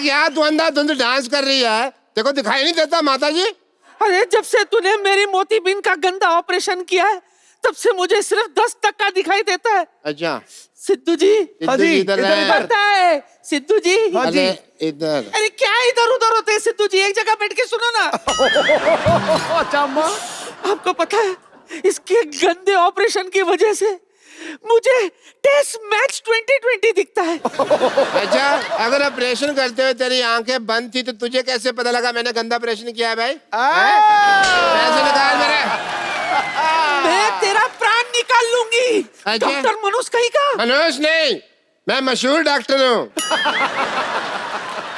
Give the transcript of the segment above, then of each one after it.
क्या तू अंधाधुंध डांस कर रही है? देखो दिखाई नहीं देता माता जी? अरे जब से तूने मेरी मोतीबिंद का गंदा ऑपरेशन किया है तब से मुझे सिर्फ 10% दिखाई देता है। अच्छा सिद्धू जी, हाँ जी, इधर पता है सिद्धू जी? हाँ जी इधर। अरे क्या इधर उधर होते हैं सिद्धू जी, एक जगह बैठ के सुनो ना। अच्छा अम्मा, आपको पता है इसके गंदे ऑपरेशन की वजह से मुझे टेस्ट मैच 2020 दिखता है। अच्छा अगर ऑपरेशन करते हुए तेरी आंखें बंद थी तो तुझे कैसे पता लगा मैंने गंदा ऑपरेशन किया है भाई? पैसे निकाल मेरे। मैं तेरा प्राण निकाल लूंगी। अच्छा। डॉक्टर मनोज कहीं का? मनोज नहीं, मैं मशहूर डॉक्टर हूँ।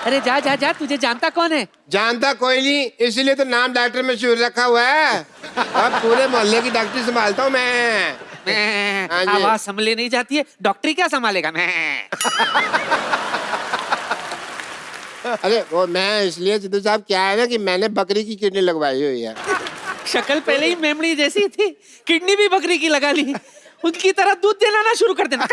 अरे जा जा जा, तुझे जानता कौन है? जानता कोई नहीं, इसीलिए तो नाम डॉक्टर मशहूर रखा हुआ है। अब पूरे मोहल्ले की डॉक्टरी संभालता हूँ मैं। हाँ जी। आवाज संभले नहीं जाती है, डॉक्टरी क्या संभालेगा? मैं अरे वो मैं इसलिए सिद्धू साहब क्या है ना कि मैंने बकरी की किडनी लगवाई हुई है। शक्ल पहले ही मेमड़ी जैसी थी, किडनी भी बकरी की लगा ली। उनकी तरह दूध देना ना शुरू कर देना।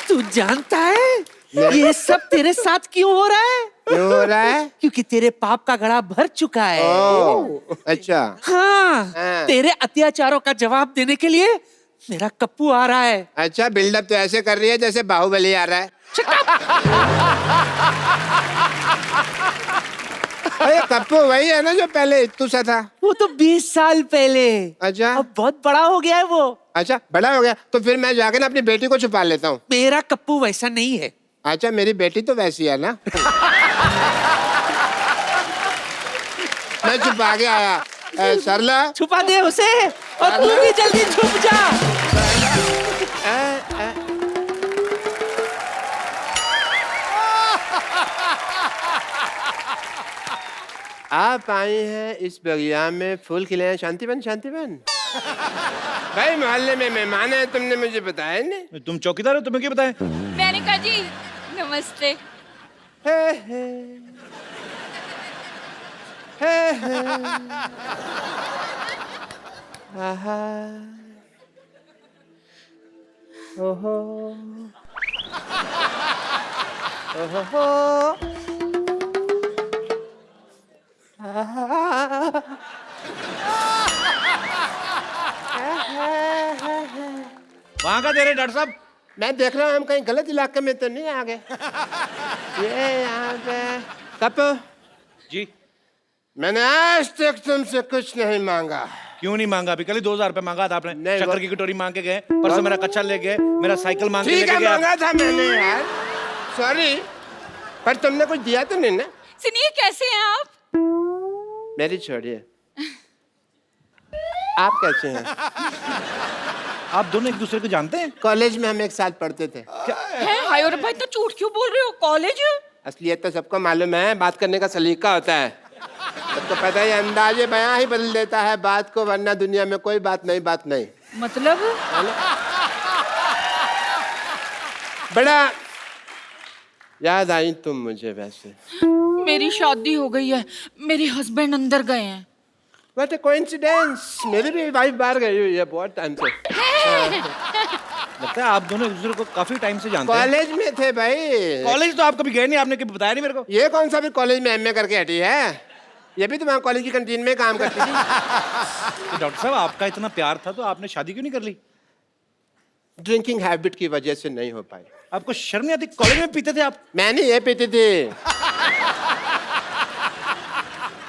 तू जानता है ये सब तेरे साथ क्यों हो रहा है? क्यों हो रहा है? क्योंकि तेरे पाप का घड़ा भर चुका है। ओह, अच्छा। हाँ, हाँ। तेरे अत्याचारों का जवाब देने के लिए मेरा कप्पू आ रहा है। अच्छा बिल्डअप तो ऐसे कर रही है जैसे बाहुबली आ रहा है। अरे कप्पू वही है ना जो पहले इत्तू सा था? वो तो 20 साल पहले। अच्छा। अब बहुत बड़ा हो गया है वो। अच्छा बड़ा हो गया तो फिर मैं जाके ना अपनी बेटी को छुपा लेता हूँ। मेरा कप्पू वैसा नहीं है। अच्छा मेरी बेटी तो वैसी है ना। मैं छुपा के आया। सरला छुपा दे उसे और तू भी जल्दी छुप जा। आप आई हैं इस बगिया में फूल खिले हैं शांतिबन शांतिबन। भाई मोहल्ले में मेहमान है, तुमने मुझे बताया नहीं। तुम चौकीदार हो, तुम्हें क्या बताएं? मेनका जी नमस्ते। हे हे हे हे आहा ओहो ओहो वहां का दे रहे डॉक्टर साहब? मैं देख रहा हूँ हम कहीं गलत इलाके में तो नहीं आ गए। ये यहाँ पे कप जी मैंने आज तक तुमसे कुछ नहीं मांगा। क्यों नहीं मांगा? अभी कल ही 2000 रुपए मांगा था आपने। नहीं, शक्कर की कटोरी मांग के गए, परसों मेरा कच्चा ले गए, मेरा साइकिल मांग के ठीक लेके है गए। मांगा था मैंने यार, सॉरी, पर तुमने कुछ दिया तो नहीं ना? सुनिए कैसे हैं आप? मेरी छोड़िए, आप कैसे हैं? आप दोनों एक दूसरे को जानते हैं? कॉलेज में हम एक साथ पढ़ते थे। हैं हाय और भाई तो झूठ क्यों बोल रहे हो? कॉलेज? असलियत तो सबको मालूम है, बात करने का सलीका होता है। सबको पता है अंदाजे बयां ही बदल देता है बात को, वरना दुनिया में कोई बात नहीं। मतलब? बड़ा याद आई तुम मुझे वैसे। मेरी शादी हो गई है, मेरे हस्बैंड अंदर गए हैं। What a coincidence! मेरी भी वाइफ बाहर गई हुई है बहुत टाइम से। लगता है आप दोनों एक दूसरे को काफी टाइम से जानते हैं। कॉलेज में थे भाई। कॉलेज तो आप कभी गए नहीं, आपने कभी बताया नहीं मेरे को। ये कौन सा भी कॉलेज में एमए करके हटी है? ये भी तो वहाँ कॉलेज की कैंटीन में काम करती थी। तो डॉक्टर साहब आपका इतना प्यार था तो आपने शादी क्यों नहीं कर ली? ड्रिंकिंग हैबिट की वजह से नहीं हो पाई। आपको शर्म नहीं आती? कॉलेज में पीते थे आप? मैंने ये पीती थी।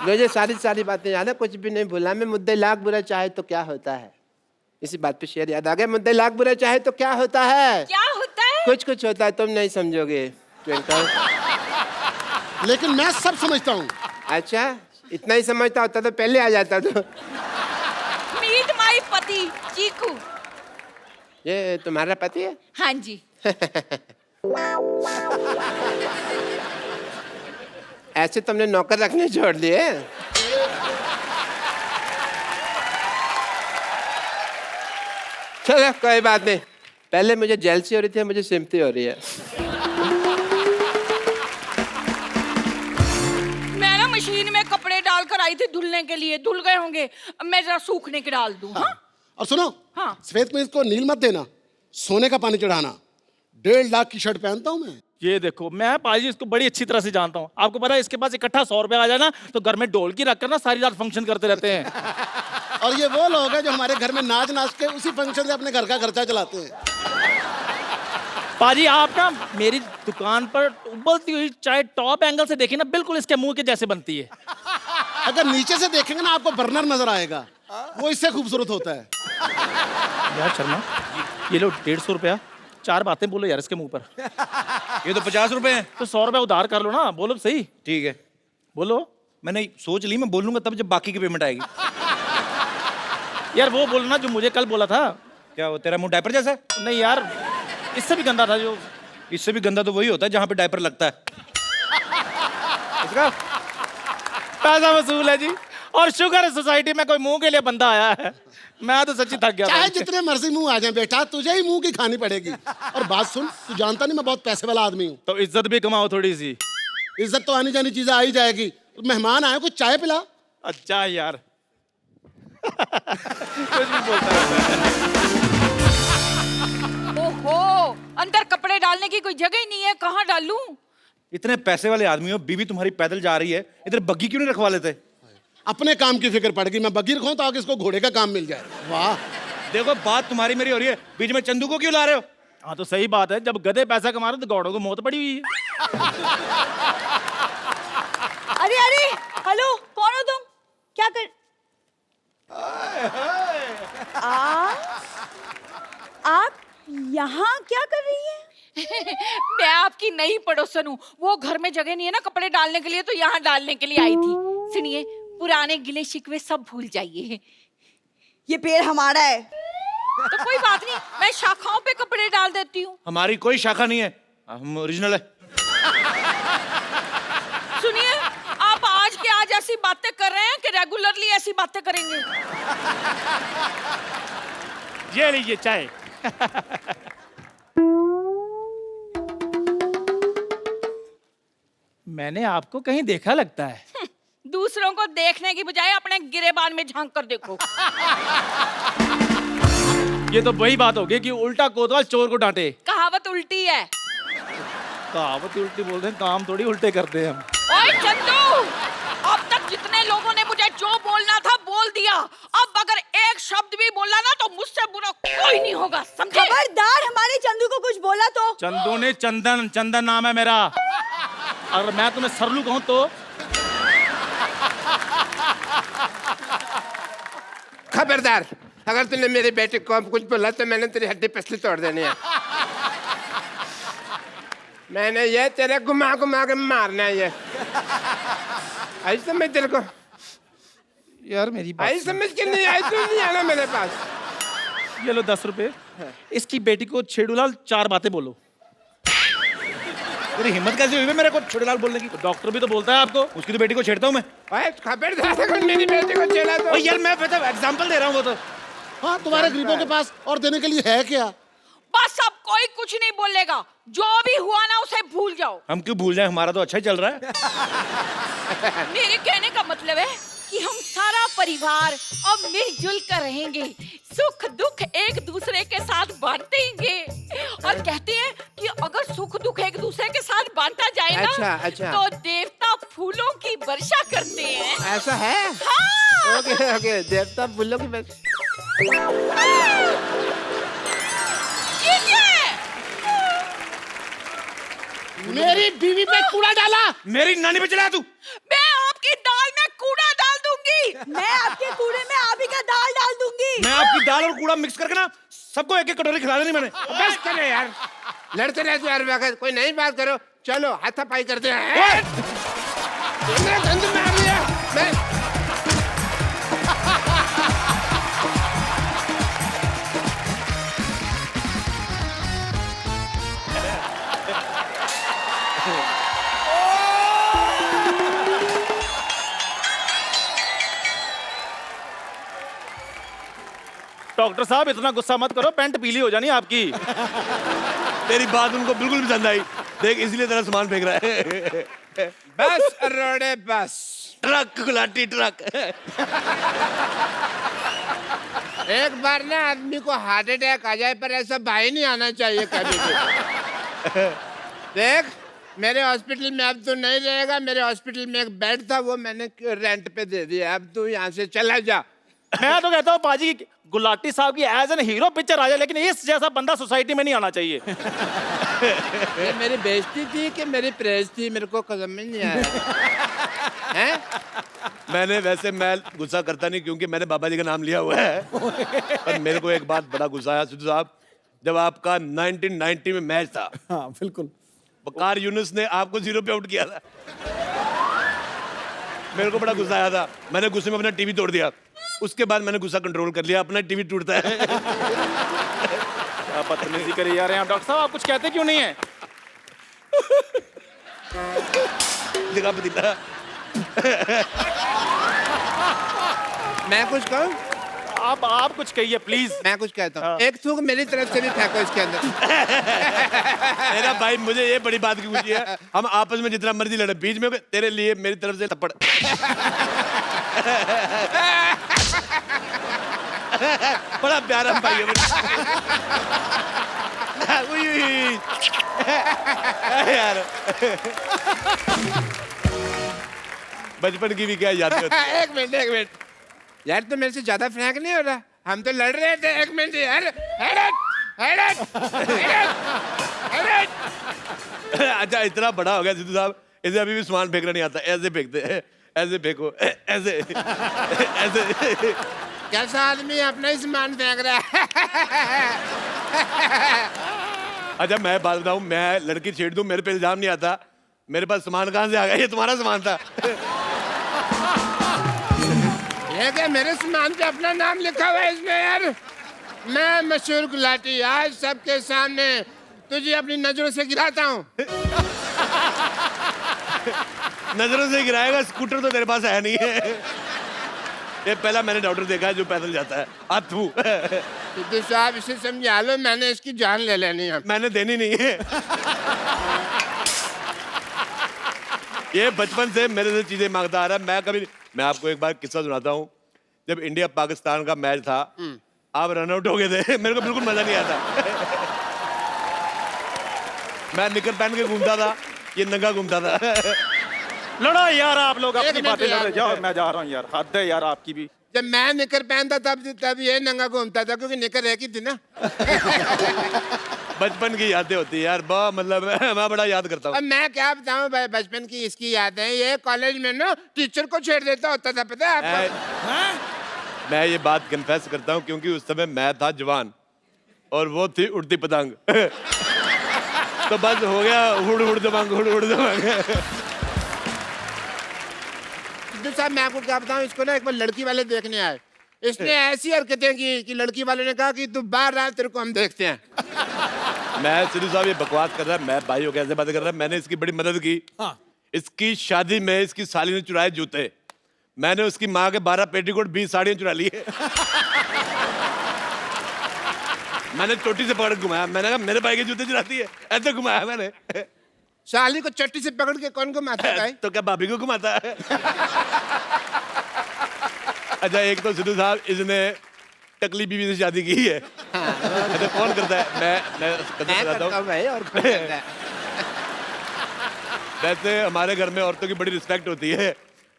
मुझे सारी बातें याद है, कुछ भी नहीं भूला मैं। मुद्दे लाख बुरा चाहे तो क्या होता है, इसी बात पे शेर याद आ गया। मुद्दे लाख बुरा चाहे तो क्या होता है? क्या होता है? कुछ होता है, तुम नहीं समझोगे ट्विंकल। लेकिन मैं सब समझता हूँ। अच्छा इतना ही समझता होता तो पहले आ जाता। तो मीट माई पति चीकू। ये तुम्हारा पति है? हाँ जी। ऐसे तुमने नौकर रखने छोड़ दिए? चलो कोई बात नहीं, पहले मुझे जेलसी हो रही थी, मुझे सिम्पथी हो रही है। मैं ना मशीन में कपड़े डालकर आई थी धुलने के लिए, धुल गए होंगे, अब मैं जरा सूखने के डाल दूं। हाँ? और सुनो, हाँ। सफेद कमीज को नील मत देना, सोने का पानी चढ़ाना। 1.5 लाख की शर्ट पहनता हूँ मैं। ये देखो, मैं पाजी इसको बड़ी अच्छी तरह से जानता हूँ। आपको पता है इसके पास इकट्ठा 100 रुपया आ जाए ना तो घर में ढोलकी रखकर ना सारी रात फंक्शन करते रहते हैं। और ये वो लोग हैं जो हमारे घर में नाच नाच के उसी फंक्शन से अपने घर का खर्चा चलाते हैं। पाजी आप ना मेरी दुकान पर उबलती हुई चाय टॉप एंगल से देखिए ना, बिल्कुल इसके मुंह के जैसे बनती है। अगर नीचे से देखेंगे ना आपको बर्नर नजर आएगा, वो इससे खूबसूरत होता है। यार शर्मा, ये लो 150 रुपया, 4 बातें बोलो यार इसके मुंह पर। ये तो 50 रुपए हैं। तो 100 रुपया उधार कर लो ना, बोलो सही। ठीक है, बोलो। मैंने सोच ली, मैं बोलूंगा तब जब बाकी की पेमेंट आएगी। यार वो बोलना जो मुझे कल बोला था। क्या वो तेरा मुंह डायपर जैसा है? नहीं यार, इससे भी गंदा था जो। इससे भी गंदा तो वही होता है जहाँ पे डायपर लगता है। इसका पैसा वसूल है जी। और शुगर है सोसाइटी में कोई मुंह के लिए बंदा आया है। मैं तो सच्ची थक गया चाहे था। जितने मर्जी मुंह आ जाए बेटा, तुझे ही मुंह की खानी पड़ेगी। और बात सुन, तू जानता नहीं मैं बहुत पैसे वाला आदमी हूँ। तो इज्जत भी कमाओ थोड़ी सी। इज्जत तो आनी जानी चीजें आ ही जाएगी। मेहमान आए, कुछ चाय पिला। अच्छा यार। कुछ भी बोलता है। ओहो, अंदर कपड़े डालने की कोई जगह ही नहीं है, कहाँ डालूं? इतने पैसे वाले आदमी हो, बीवी तुम्हारी पैदल जा रही है, इधर बग्गी क्यों नहीं रखवा लेते? अपने काम की फिक्र पड़ गई, मैं बगीर खाऊं ताकि इसको घोड़े का काम मिल जाए। वाह, देखो बात तुम्हारी मेरी हो रही है, बीच में चंदू को क्यों ला रहे हो? हाँ तो सही बात है, जब गधे पैसा कमा रहे तो गौड़ों को मौत पड़ी हुई है। अरे अरे, हेलो, कौन हो तुम? क्या कर आप यहाँ क्या कर रही हैं? मैं आपकी नई पड़ोसन हूँ। वो घर में जगह नहीं है ना कपड़े डालने के लिए, तो यहाँ डालने के लिए आई थी। सुनिए, पुराने गिले शिकवे सब भूल जाइए। ये पेड़ हमारा है। तो कोई बात नहीं, मैं शाखाओं पे कपड़े डाल देती हूँ। हमारी कोई शाखा नहीं है, हम ओरिजिनल है। सुनिए, आप आज के आज ऐसी बातें कर रहे हैं कि रेगुलरली ऐसी बातें करेंगे। ये लीजिए चाय। मैंने आपको कहीं देखा लगता है। दूसरों को देखने की बजाय अपने गिरेबान में झांक कर देखो। ये तो वही बात होगी कि उल्टा कोतवाल चोर को डांटे। कहावत उल्टी है। कहावत उल्टी बोलते हैं, काम थोड़ी उल्टे करते हैं हम। ओए चंदू, अब तक जितने लोगों ने मुझे जो बोलना था बोल दिया। अब अगर एक शब्द भी बोला ना तो मुझसे बुरा कोई नहीं होगा, समझे? खबरदार, हमारे चंदू को कुछ बोला तो। चंदू ने चंदन, चंदन नाम है मेरा। अगर मैं तुम्हें सरलू कहूं तो? खबरदार, अगर तूने मेरे बेटे को कुछ बोला तो मैंने तेरी हड्डी पसली तोड़ देनी है। मैंने ये तेरे घुमा घुमा के मारना है। ये आई समझ तेरे को? यार मेरी बात आई समझ के नहीं आई, तू नहीं आना मेरे पास। ये लो 10 रुपए। इसकी बेटी को छेड़ूलाल 4 बातें बोलो। तेरी हिम्मत कैसे हुई मेरे को छोटेलाल बोलने की? तो डॉक्टर भी तो बोलता है आपको। उसकी तो बेटी को छेड़ता हूँ मैं। ओए खबरदार, अगर मेरी बेटी को छेड़ा तो। ओ यार मैं एग्जांपल दे रहा हूँ वो तो। हाँ, तुम्हारे गरीबों के पास और देने के लिए है क्या? बस अब कोई कुछ नहीं बोलेगा। जो भी हुआ ना उसे भूल जाओ। हम क्यों भूल जाए, हमारा तो अच्छा ही चल रहा है। मेरे कहने का मतलब है कि हम सारा परिवार अब मिलजुल कर रहेंगे, सुख दुख एक दूसरे के साथ बांटेंगे। और कहते हैं कि अगर सुख दुख एक दूसरे के साथ बांटा जाए ना, अच्छा। तो देवता फूलों की वर्षा करते हैं। ऐसा है? हाँ। ओके ओके, देवता फूलों की बस। ये क्या है? मेरी बीवी पे कूड़ा डाला। मेरी नानी पे चला तू। मैं आपकी दाल में कूड़ा डाल दूंगी। मैं आपके कूड़े में आप ही का दाल डाल दूंगी। मैं आपकी दाल और कूड़ा मिक्स करके ना सबको एक एक कटोरी खिला देनी मैंने। बस करो यार, लड़ते रहते यार वक्त। कोई नई बात करो, चलो हाथापाई करते हैं। मेरा गंद मार दिया मैं। डॉक्टर साहब इतना गुस्सा मत करो, पैंट पीली हो जानी आपकी। तेरी बात उनको बिल्कुल भी पसंद आई। देख इसलिए तेरा सामान फेंक रहा है। बस अरोड़े बस। Truck Gulati truck. एक बार ना आदमी को हार्ट अटैक आ जाए, पर ऐसा भाई नहीं आना चाहिए कभी भी। देख मेरे हॉस्पिटल में अब तू नहीं रहेगा। मेरे हॉस्पिटल में एक बेड था, वो मैंने रेंट पे दे दिया। अब तू यहाँ से चला जा। मैं तो कहता हूँ पाजी की गुलाटी साहब की एज एन हीरो पिक्चर आ जाए, लेकिन इस जैसा बंदा सोसाइटी में नहीं आना चाहिए। ये मेरी बेइज्जती थी कि मेरी प्रेज थी, मेरे को कसम में नहीं आया। हैं? वैसे मैं गुस्सा करता नहीं क्योंकि मैंने बाबा जी का नाम लिया हुआ है। पर मेरे को एक बात बड़ा गुस्सा आया सिद्धू साहब, जब आपका 1990 में मैच था। हाँ बिल्कुल। वकार यूनुस ने आपको 0 पे आउट किया था। मेरे को बड़ा गुस्सा आया था, मैंने गुस्से में अपना टीवी तोड़ दिया। उसके बाद मैंने गुस्सा कंट्रोल कर लिया, अपना टीवी टूटता है। क्या बदतमीजी करी जा रहे हैं आप डॉक्टर साहब, आप कुछ कहते क्यों नहीं है? जगह पतीला। मैं कुछ कहूँ? आप कुछ कहिए प्लीज। मैं कुछ कहता हूँ। एक थूक मेरी तरफ से भी फेंको इसके अंदर। मेरा भाई मुझे ये बड़ी बात की खुशी है, हम आपस में जितना मर्जी लड़े, बीच में तेरे लिए मेरी तरफ से थप्पड़। बड़ा प्यारा भाई है यार। बचपन की भी क्या याद होती है। एक मिनट यार, तो मेरे से ज्यादा फ्रैंक नहीं हो रहा। हम तो लड़ रहे थे। एक मिनट यार। अच्छा इतना बड़ा हो गया सिद्धू साहब, इसे अभी भी सामान फेंकना नहीं आता। ऐसे फेंकते हैं, ऐसे फेंको, ऐसे ऐसे। कैसा आदमी अपना ही सामान फेंक रहा है। अच्छा मैं बात बताऊं, मैं लड़की छेड़ दूं, मेरे पे इल्जाम नहीं आता। मेरे पास सामान कहां से आ गया? ये तुम्हारा सामान था। ये क्या मेरे सामान पे अपना नाम लिखा हुआ है इसमें यार? मैं मशहूर गुलाटी आज सबके सामने तुझे अपनी नजरों से गिराता हूँ। नजरों से गिराएगा? स्कूटर तो तेरे पास है नहीं है। ये पहला मैंने डॉक्टर देखा है जो पैदल जाता है। आथू। सिद्धू साहब इसे समझा लो, मैंने इसकी जान ले लेनी है। मैंने देनी नहीं है। ये बचपन से मेरे से चीजें मांगता आ रहा है। मैं आपको एक बार किस्सा सुनाता हूँ। जब इंडिया पाकिस्तान का मैच था, आप रन आउट हो गए थे, मेरे को बिल्कुल मजा नहीं आता। मैं निकर पहन के घूमता था, ये नंगा घूमता था। लड़ो यार आप लोग अपनी मिनट बातें यार, लड़ो, जाओ मैं जा रहा हूँ यार। हद है यार आपकी भी। जब मैं निकर पहनता तब ये नंगा घूमता था, क्योंकि निकर एक ही थी ना। बचपन की यादें होती है यार, मतलब मैं बड़ा याद करता हूँ। अब मैं क्या बताऊं भाई, बचपन की इसकी यादें। ये कॉलेज में ना टीचर को छेड़ देता होता था, पता है आपको? मैं ये बात कन्फेस करता हूँ क्योंकि उस समय मैं था जवान और वो थी उड़ती पतंग। तो बस हो गया हुड़ हुड़ दबंग, हुड़ हुड़ दबंग। सिद्धू साहब मैं आपको क्या बताऊं, इसको ना एक बार लड़की वाले देखने आए। इसने ऐसी हरकतें की कि लड़की वाले ने कहा कि तू बाहर आ, तेरे को हम देखते हैं। मैं सिद्धू साहब ये बकवास कर रहा है, मैं भाई हो कैसे बात कर रहा है। मैंने इसकी बड़ी मदद की। इसकी शादी में इसकी साली ने चुराए जूते, मैंने उसकी माँ के 12 पेटीकोट 20 साड़ियाँ चुरा ली है। मैंने चोटी से पकड़ घुमाया, मैंने कहा मेरे भाई के जूते चुराती है, ऐसे घुमाया मैंने। साली को चट्टी से पकड़ के कौन घुमाता है? तो क्या भाभी को घुमाता है? अच्छा एक तो सिद्धू साहब इसने टकली बीवी से शादी की है। अच्छा कौन करता है? मैं करता हूँ भाई, और कौन करता है? वैसे हमारे घर में औरतों की बड़ी रिस्पेक्ट होती है,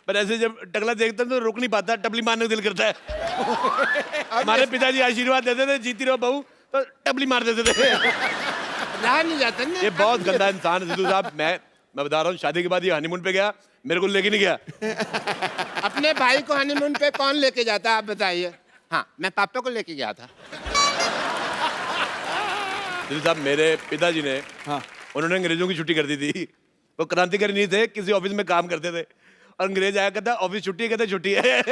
पर ऐसे जब टकला देखता हूं तो रुक नहीं पाता, टपली मारने को दिल करता है। हमारे पिताजी आशीर्वाद देते थे, जीती रहो बहू, तो टपली मार देते थे। रहा नहीं जाता ना। ये बहुत गंदा इंसान है सिद्धू साहब। मैं बता रहा हूँ, शादी के बाद ये हनीमून पे गया, मेरे को लेके नहीं गया। अपने भाई को हनीमून पे कौन लेके जाता है आप बताइए? हाँ मैं पापा को लेके गया था। सिद्धू साहब मेरे पिताजी ने, उन्होंने अंग्रेजों की छुट्टी कर दी थी। वो क्रांतिकारी नहीं थे, किसी ऑफिस में काम करते थे, और अंग्रेज आया कहता ऑफिस छुट्टी है, कहता छुट्टी है।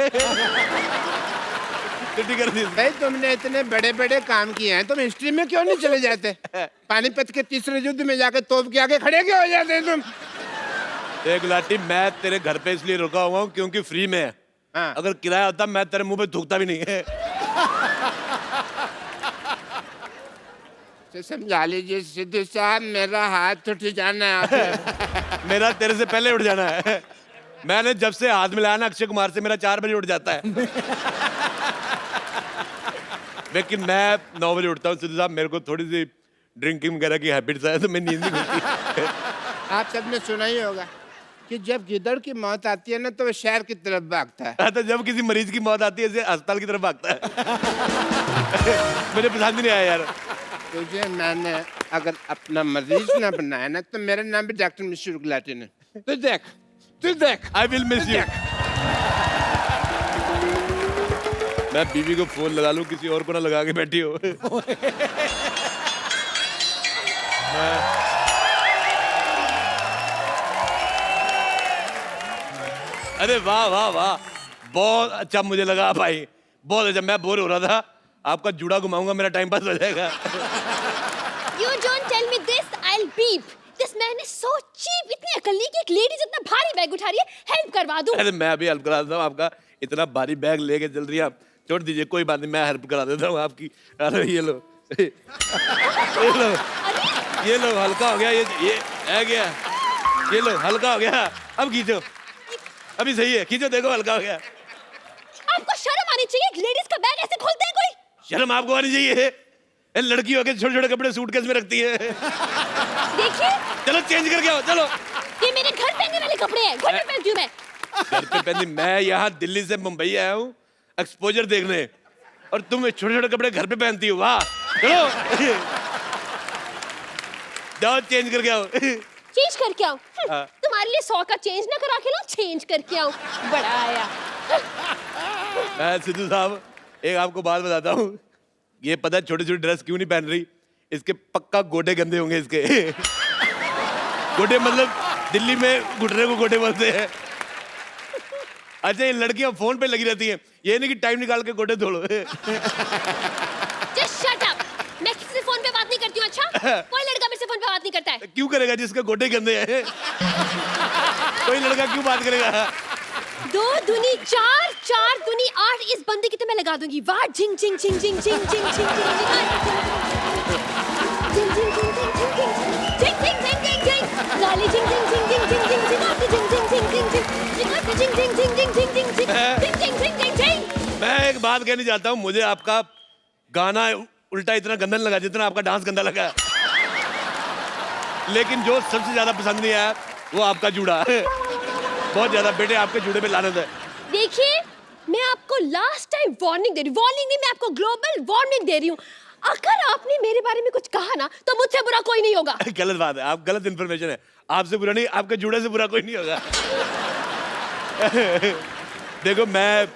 छुट्टी कर दी। भाई तुमने इतने बड़े बड़े काम किए हैं, तुम हिस्ट्री में क्यों नहीं चले जाते? पानीपत के तीसरे युद्ध में जाके तोप के आगे खड़े क्यों हो जाते तुम? एक लाठी, मैं तेरे घर पे इसलिए रुका हुआ हूँ क्योंकि फ्री में है। हाँ। अगर किराया होता मैं तेरे मुंह पे थूकता भी नहीं है। तो समझा लीजिए सिद्धू साहब, मेरा हाथ उठ जाना है आपसे। मेरा तेरे से पहले उठ जाना है। मैंने जब से हाथ मिलाया ना अक्षय कुमार से, मेरा 4 बजे उठ जाता है। लेकिन मैं 9 बजे उठता हूँ सिद्धू साहब, मेरे को थोड़ी सी ड्रिंकिंग वगैरह की हैबिट्स है तो मैं नींद नहीं खुलती। आप सबने सुना ही होगा कि जब गिदड़ की मौत आती है ना तो वो शहर की तरफ भागता है। तो जब किसी मरीज की मौत आती है ऐसे अस्पताल की तरफ भागता है। मुझे पसंद नहीं आया यार। तुझे मैंने अगर अपना मरीज ना बनाया ना तो मेरा नाम भी डॉक्टर मिश्र गुलाटी ने। तू देख आई विल मिस यू। मैं बीवी को फोन लगा लूं, किसी और को ना लगा के बैठी हो। अरे वाह वाह वाह, बहुत अच्छा मुझे लगा भाई, बहुत अच्छा। मैं बोर हो रहा था, आपका जूड़ा घुमाऊंगा, मेरा टाइम पास हो जाएगा। You don't tell me this, I'll beep. This man is so cheap. इतनी अकल नहीं कि एक लेडी जितना भारी बैग उठा रही है, हेल्प करवा दूं। अरे मैं अभी हेल्प करा देता हूँ आपका, इतना भारी बैग लेके चल रही है आप, छोड़ दीजिए, कोई बात नहीं, मैं हेल्प करा देता हूँ आपकी। अरे ये लो ये लो हल्का हो गया, ये है गया, ये लो हल्का हो गया। अब खींचो, अभी सही है, खींचो, देखो हल्का हो गया। आपको शर्म आनी चाहिए, एक लेडीज का बैग ऐसे खोलते हैं कोई? शर्म आपको आनी चाहिए, लड़की होके छोटे छोटे कपड़े सूटकेस में रखती है। देखिए, चलो चेंज करके आओ, चलो। ये मेरे घर पहनने वाले कपड़े हैं, घर पे पहनती हूँ मैं। घर पे पहनी? मैं यहाँ दिल्ली से मुंबई आया हूँ एक्सपोजर देखने, और तुम छोटे छोटे कपड़े घर पे पहनती हो, वाह। चलो जाओ चेंज करके आओ। चेंज करके आओ? तुम्हारे लिए 100 का चेंज ना करा के लो, चेंज करके आओ। बड़ा आया। मैं सिद्धू साहब एक आपको बात बताता हूँ, ये पता है छोटी छोटी ड्रेस क्यों नहीं पहन रही? इसके पक्का गोडे गंदे होंगे इसके। गोडे मतलब दिल्ली में घुटने को गोडे बोलते हैं। अच्छा, ये लड़कियां फोन पे लगी रहती हैं, ये नहीं कि टाइम निकाल के गोडे धो लो। Just shut up. मैं किसी से फोन पे बात नहीं करती हूँ, अच्छा? कोई लड़का मेरे से फोन पे बात नहीं करता है। क्यों करेगा जिसके गोडे गंदे हैं? कोई लड़का क्यों बात करेगा? 2 दूनी 4, 4 दूनी 8, इस बंदे की तो मैं लगा दूंगी। वाह, झिंग झिंग झिंग झिंग झिंग झिंग झिंग झिंग लाली झिंग झिंग झिंग झिंग झिंग झिंग झिंगाती झिंग झिंग झिंग झिंग झिंग झिंगाती झिंग झिंग झिंग झिंग झिंग झिंग झिंग झिंग झिंग झिंग झिंग। मैं एक बात कहना चाहता हूँ, मुझे आपका गाना उल्टा इतना गंदा नहीं लगा जितना आपका डांस गंदा लगा। लेकिन जो सबसे ज्यादा पसंद नहीं आया वो आपका जूड़ा। बहुत ज्यादा बेटे, आपके जूड़े पे लानत है। देखिए, मैं आपको लास्ट टाइम वार्निंग दे रही हूँ, वार्निंग नहीं, मैं आपको ग्लोबल वार्निंग दे रही हूँ। अगर आपने मेरे बारे में कुछ कहा ना तो मुझसे बुरा कोई नहीं होगा। गलत बात है, आप गलत इन्फॉर्मेशन है। आपसे बुरा नहीं, आपके जूड़े से बुरा कोई नहीं होगा। देखो, मैं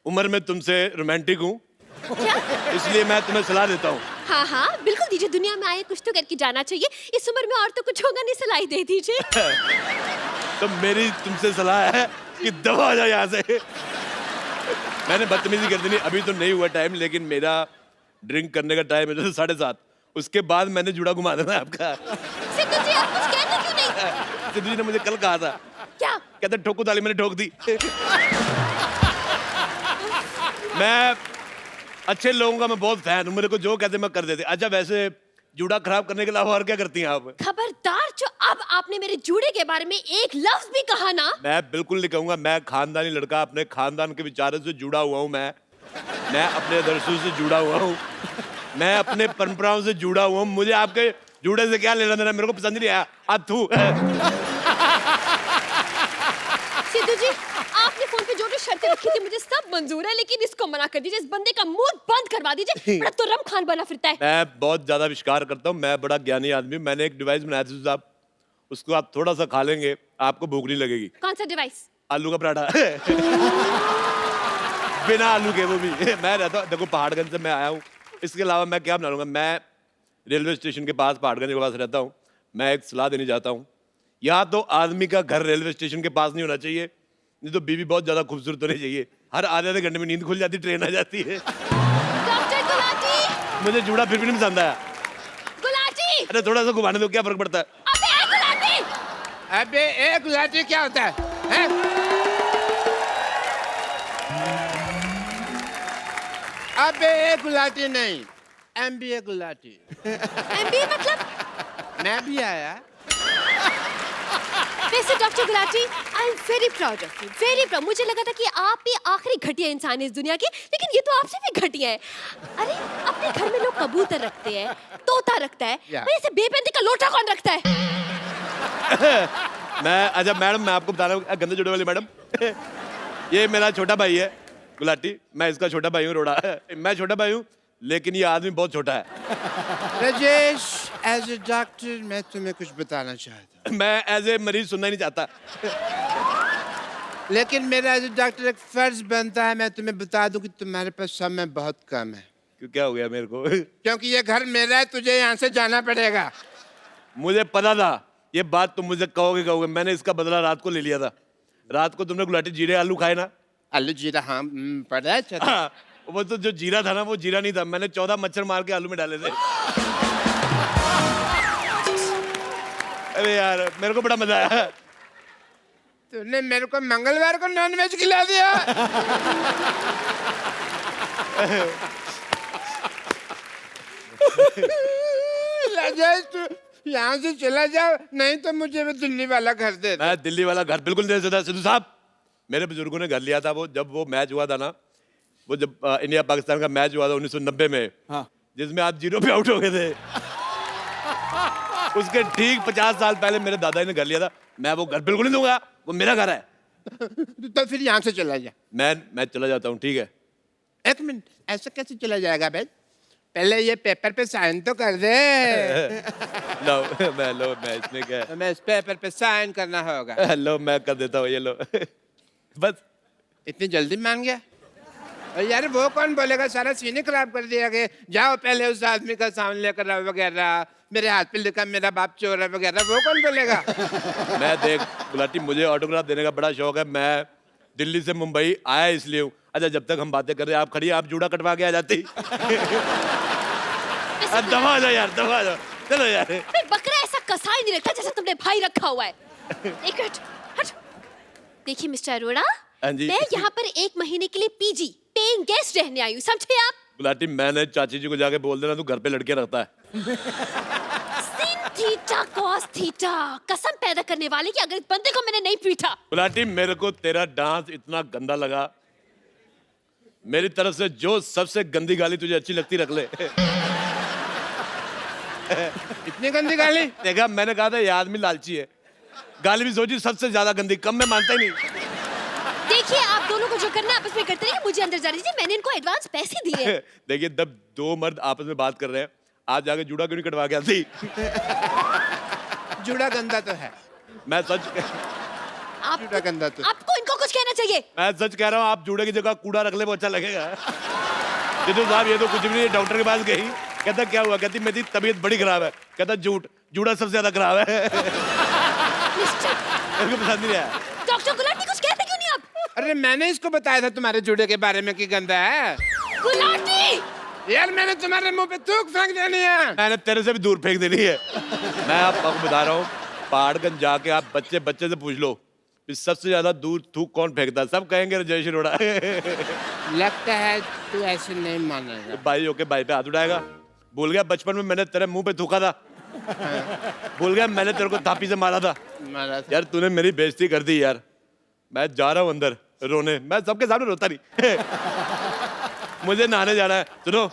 उम्र में तुमसे रोमांटिक हूँ, इसलिए मैं तुम्हें सलाह देता हूँ। हाँ हाँ बिल्कुल दीजिए, दुनिया में आए कुछ तो करके जाना चाहिए। इस उम्र में और तो कुछ होगा नहीं, सलाह दे दीजिए। तो मेरी तुमसे सलाह है कि दबा आ जाओ यहाँ से। मैंने बदतमीजी कर दी नहीं, अभी तो नहीं हुआ टाइम, लेकिन मेरा ड्रिंक करने का टाइम है 7:30, उसके बाद मैंने जुड़ा घुमा देना आपका। सिद्धू जी, आप कुछ कहते क्यों नहीं? सिद्धू जी ने मुझे कल कहा था, क्या? कहते ठोको ताली, मैंने ठोक दी। मैं अच्छे लोगों का मैं बहुत फैन हूँ, मेरे को जो कहते मैं कर देते। अच्छा, वैसे जूड़ा खराब करने के अलावा और क्या करती हैं आप? खबरदार, जो अब आपने मेरे जूड़े के बारे में एक लफ्ज भी कहा ना। मैं बिल्कुल नहीं कहूंगा, मैं खानदानी लड़का, अपने खानदान के विचारों से जुड़ा हुआ हूँ। मैं अपने आदर्शों से जुड़ा हुआ हूँ, मैं अपने परंपराओं से जुड़ा हुआ हूँ। मुझे आपके जूड़े से क्या लेना देना, मेरे को पसंद नहीं आया। आप थू। सिद्धू जी, आपने फोन पे जो जो शर्तें रखी थी मुझे सब मंजूर है, लेकिन इसको मना कर दीजिए, इस बंदे का मुंह बंद करवा दीजिए। बड़ा तुर्रम खान बना फिरता है। मैं बहुत ज्यादा विश्वास करता हूँ, मैं बड़ा ज्ञानी आदमी हूँ। मैंने एक डिवाइस बनाया था साहब, उसको आप थोड़ा सा खा लेंगे, आपको भूख नहीं लगेगी। कौन सा डिवाइस? आलू का पराठा। बिना आलू के, वो भी। मैं रहता हूँ, देखो पहाड़गंज से मैं आया हूँ, इसके अलावा मैं क्या बना लूंगा? मैं रेलवे स्टेशन के पास, पहाड़गंज के पास रहता हूँ। मैं एक सलाह देनी चाहता हूँ, या तो आदमी का घर रेलवे स्टेशन के पास नहीं होना चाहिए, नहीं तो बीवी बहुत ज्यादा खूबसूरत होनी चाहिए। हर आधे घंटे में नींद खुल जाती, ट्रेन आ जाती है। डॉक्टर गुलाटी! मुझे जूड़ा फिर भी नहीं पसंद आया। गुलाटी! अरे थोड़ा सा घुमाने दो, क्या फर्क पड़ता है? अबे गुलाटी! अबे एक गुलाटी क्या होता है? अबे एक गुलाटी नहीं, MBA गुलाटी। MBA मतलब? मैं भी आया। वैसे doctor Gulati, I am very proud of you, very proud. मुझे लगा था कि आप ही आखिरी घटिया इंसान है इस दुनिया की, लेकिन ये तो आपसे भी घटिया है। अरे अपने घर में लोग कबूतर रखते हैं, तोता रखता है, भाई ऐसे बेपैंती का लोटा कौन रखता है? मैं अच्छा मैडम, मैं आपको बता रहा हूँ, गंदे जुड़े वाली मैडम, ये मेरा छोटा भाई है गुलाटी, मैं इसका छोटा भाई हूँ रोड़ा। मैं छोटा भाई हूँ, लेकिन ये आदमी बहुत छोटा है। राजेश, एज ए डॉक्टर मैं तुम्हें कुछ बताना चाहता हूँ। मैं एज ए मरीज सुनना ही नहीं चाहता। लेकिन मेरा एज ए डॉक्टर एक फर्ज बनता है, मैं तुम्हें बता दूं कि तुम्हारे पास समय बहुत कम है। क्यों, क्या हो गया मेरे को? क्योंकि ये घर मेरा है, तुझे यहाँ से जाना पड़ेगा। मुझे पता था ये बात तुम मुझे कहोगे। मैंने इसका बदला रात को ले लिया था। रात को तुमने गुलाटी जीरे आलू खाए ना? आलू जीरा, हाँ पड़ा है। अच्छा हाँ, वो तो जो जीरा था ना, वो जीरा नहीं था, मैंने 14 मच्छर मार के आलू में डाले थे। अरे यार, मेरे को बड़ा मजा आया। तूने मेरे को मंगलवार को नॉनवेज खिला दिया। राजेश, तू यहाँ से चला जाओ, नहीं तो मुझे वो दिल्ली वाला घर दे दे। मैं दिल्ली वाला घर बिल्कुल नहीं दे सकता सिद्धू साहब। मेरे बुजुर्गों ने घर लिया था, वो जब वो मैच हुआ था ना, वो जब इंडिया पाकिस्तान का मैच हुआ था 1990 में, हाँ। जिसमें आप 0 पे आउट हो गए थे। उसके ठीक 50 साल पहले मेरे दादाजी ने घर लिया था। मैं वो घर बिल्कुल नहीं दूंगा, वो मेरा घर है। तो फिर यहाँ से चला जा। मैं चला जाता हूँ, ठीक है? एक मिनट, ऐसा कैसे चला जाएगा भाई? पहले ये पेपर पे साइन तो कर दे। मैं इसमें क्या है? मैं इस पेपर पे साइन करना होगा। लो, मैं कर देता हूँ, ये लो। बस इतनी जल्दी मान गया? और यार वो कौन बोलेगा, सारा सीन ही खराब कर दिया कि जाओ पहले उस आदमी का सामान लेकर आओ वगैरह, मेरे हाथ पे लिखा मेरा बाप चोर है वगैरह, वो कौन बोलेगा? मैं देख गुलाटी, मुझे ऑटोग्राफ देने का बड़ा शौक है। मैं दिल्ली से मुंबई आया इसलिए हूँ। अच्छा, जब तक हम बातें कर रहे हैं, आप खड़ी, आप जूड़ा कटवा के आ जाती। दबा जाओ यार, दबा जाओ, चलो यार। फिर बकरा ऐसा कसाई नहीं रखता जैसा तुमने भाई रखा हुआ है। एक मिनट, हट। देखिए मिस्टर अरोड़ा, हाँ जी। मैं यहाँ पर 1 महीने के लिए पीजी पेइंग गेस्ट रहने आई हूँ, समझे आप? गुलाटी, मैंने चाची जी को जाके बोल देना तू घर पे लड़के रखता है। सिन थीटा कॉस थीटा, कसम पैदा करने वाले की, अगर इस बंदे को मैंने नहीं पीटा। गुलाटी, मेरे को तेरा डांस इतना गंदा लगा। मेरी तरफ से जो सबसे गंदी गाली तुझे अच्छी लगती रख ले। इतनी गंदी गाली? देखा, मैंने कहा था ये आदमी लालची है। गाली भी सोची सबसे ज्यादा गंदी, कम में मानता ही नहीं। देखिए, आप दोनों को जो करना है आपस में करते रहिए, मुझे अंदर जाने दीजिए, मैंने इनको एडवांस पैसे दिए हैं। देखिए, जब 2 मर्द आपस में बात कर रहे हैं, आप जाके जूड़ा क्यों नहीं कटवा के आती? जूड़ा गंदा तो है। मैं सच जूड़ा गंदा तो। आपको इनको कुछ कहना चाहिए। मैं सच कह रहा हूँ, आप जूड़े की जगह कूड़ा रख ले, वो अच्छा लगेगा। जितू साहब, ये तो कुछ भी नहीं। डॉक्टर के पास गई, कहता क्या हुआ? कहती मेरी तबीयत बड़ी खराब है। कहता झूठ, जूड़ा सबसे ज्यादा खराब है। मेरे को पसंद नहीं आया। डॉक्टर गुलाटी, कुछ कहते क्यों नहीं आप? अरे मैंने इसको बताया था तुम्हारे जूड़े के बारे में कि गंदा है। गुलाटी! यार मैंने तुम्हारे मुंह पे थूक फेंक देनी है। मैंने तेरे से भी दूर फेंक देनी है। मैं आपको बता रहा हूँ, पहाड़गंज जाके आप बच्चे से पूछ लो कि सबसे ज्यादा दूर थूक कौन फेंकता है, सब कहेंगे राजेश अरोड़ा। लगता है तू ऐसे नहीं मानेगा। भाई होके भाई पे हाथ उठाएगा। भूल गया बचपन में मैंने तेरे मुंह पे थूका था? भूल गया मैंने तेरे को थापी से मारा था? यार तूने मेरी बेइज्जती कर दी यार। मैं जा रहा हूँ अंदर रोने, मैं सबके सामने रोता नहीं। मुझे नहाने जाना है। सुनो,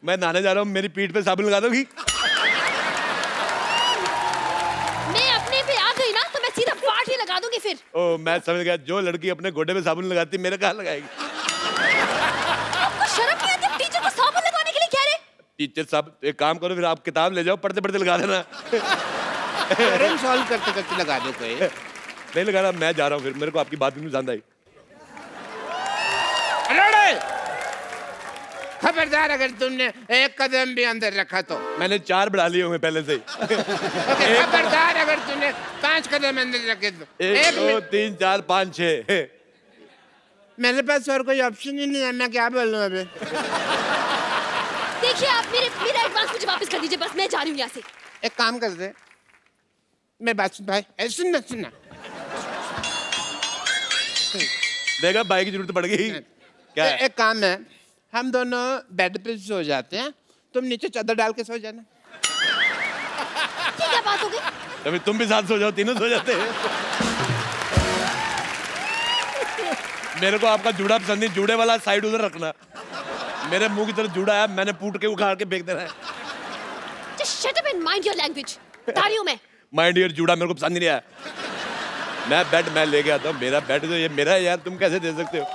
मैं नहाने जा रहा हूँ, मेरी पीठ पे साबुन लगा दोगी? मैं अपने पे आ गई ना तो मैं सीधा पार्ट ही लगा दूंगी फिर। ओ, मैं समझ गया, जो लड़की अपने गोडे पे साबुन लगाती मेरे कहाँ लगाएगी? आपको शर्म नहीं आती? टीचर को साबुन लगाने के लिए कह रहे? टीचर साहब, एक काम करो, फिर आप किताब ले जाओ, पढ़ते पढ़ते लगा देना। प्रॉब्लम सॉल्व करते करते लगा दो कोई। नहीं लगाना, मैं जा रहा हूँ फिर। मेरे को आपकी बात भी पसंद आई। खबरदार अगर तुमने एक कदम भी अंदर रखा तो। मैंने 4 बढ़ा लिए होंगे पहले से ही। खबरदार अगर तुमने 5 कदम अंदर रखे तो। 1 2 3 4 5 6। मेरे पास और कोई ऑप्शन ही नहीं है, मैं क्या बोलूं अभी। देखिए, आप मेरा एडवांस मुझे वापस कर दीजिए, बस मैं जा रही हूँ यहाँ से। एक काम कर दे, मैं बात सुन भाई, ऐसे सुनना सुनना। देखा, भाई की जरूरत पड़ गई। क्या है? एक काम है, हम दोनों बेड पे सो जाते हैं, तुम नीचे चादर डाल के सो जाना। ये क्या बात हो गई? कभी तुम भी साथ सो जाओ, तीनों सो जाते हैं। मेरे को आपका जूड़ा पसंद नहीं, जूड़े वाला साइड उधर रखना। मेरे मुंह की तरफ जूड़ा है, मैंने पूट के उखाड़ के फेंक देना है। Just shut up and mind your language. बता रही हूँ मैं। माइंड योर जूड़ा मेरे को पसंद नहीं आया। मैं बेड मैं लेके आता हूँ, मेरा बेड तो ये मेरा है यार, तुम कैसे दे सकते हो?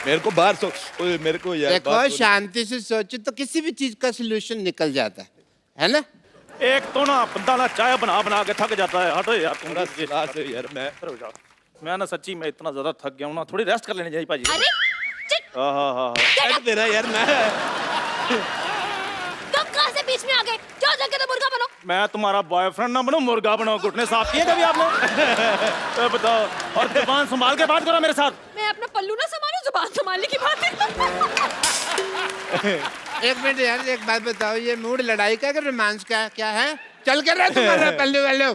मेरे को बाहर सो, ओए मेरे को यार देखो शांति से सोचो तो किसी भी चीज का सोल्यूशन निकल जाता है ना? एक तो ना बंदा ना चाय बना बना के थक जाता है। हटो यार तुम। यार मैं ना सच्ची में इतना ज्यादा थक गया हूँ ना, थोड़ी रेस्ट कर लेनी चाहिए पाजी। अरे हाँ बेड तेरा यार, मैं तुम कहाँ से बीच में आ गए? जाओ जाके तो मुर्गा बनो। मैं तुम्हारा बॉयफ्रेंड ना बनो, मुर्गा बनो। घुटने साफ किए कभी आपने? बताओ। और जुबान संभाल के बात करो मेरे साथ। मैं अपना पल्लू ना संभालूं, जुबान संभालने की बात है। एक मिनट यार, एक बात बताओ, ये मूड लड़ाई का कि रोमांस का क्या है? चल के रहा तुम्हारा पल्लू वालो।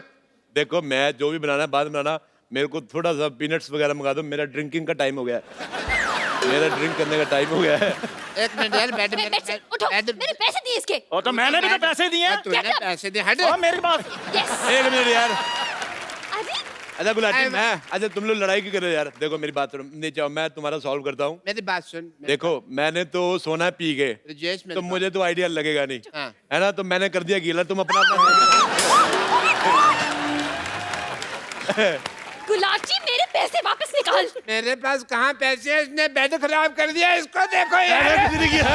देखो मैं जो भी बनाना है बाद में बनाना, मेरे को थोड़ा सा पीनट्स वगैरह मंगा दो, मेरा ड्रिंकिंग का टाइम हो गया है। मेरा ड्रिंक करने का टाइम हो गया है। एक मिनट यार, बैठ बेड से उठो, मैंने पैसे दिए इसके। और तो मैंने भी तो पैसे दिए हैं। तूने पैसे दे, हट। और मेरी बात। Yes. एक मिनट यार, अरे अच्छा गुलाटी मैं, अच्छा तुम लोग लड़ाई क्यों कर रहे हो यार? देखो मेरी बात सुनो, नीचे आओ, मैं तुम्हारा सॉल्व करता हूँ। मेरी बात सुन। देखो मैंने तो सोना पी गए, राजेश, तो मुझे तो आइडिया लगेगा नहीं, हाँ। है ना? तो मैंने कर दिया गीला, तुम अपना गुलाटी, मेरे पैसे वापस निकाल। मेरे पास कहाँ पैसे हैं? इसने बेड खराब कर दिया, इसको देखो यार। मैंने कुछ नहीं किया।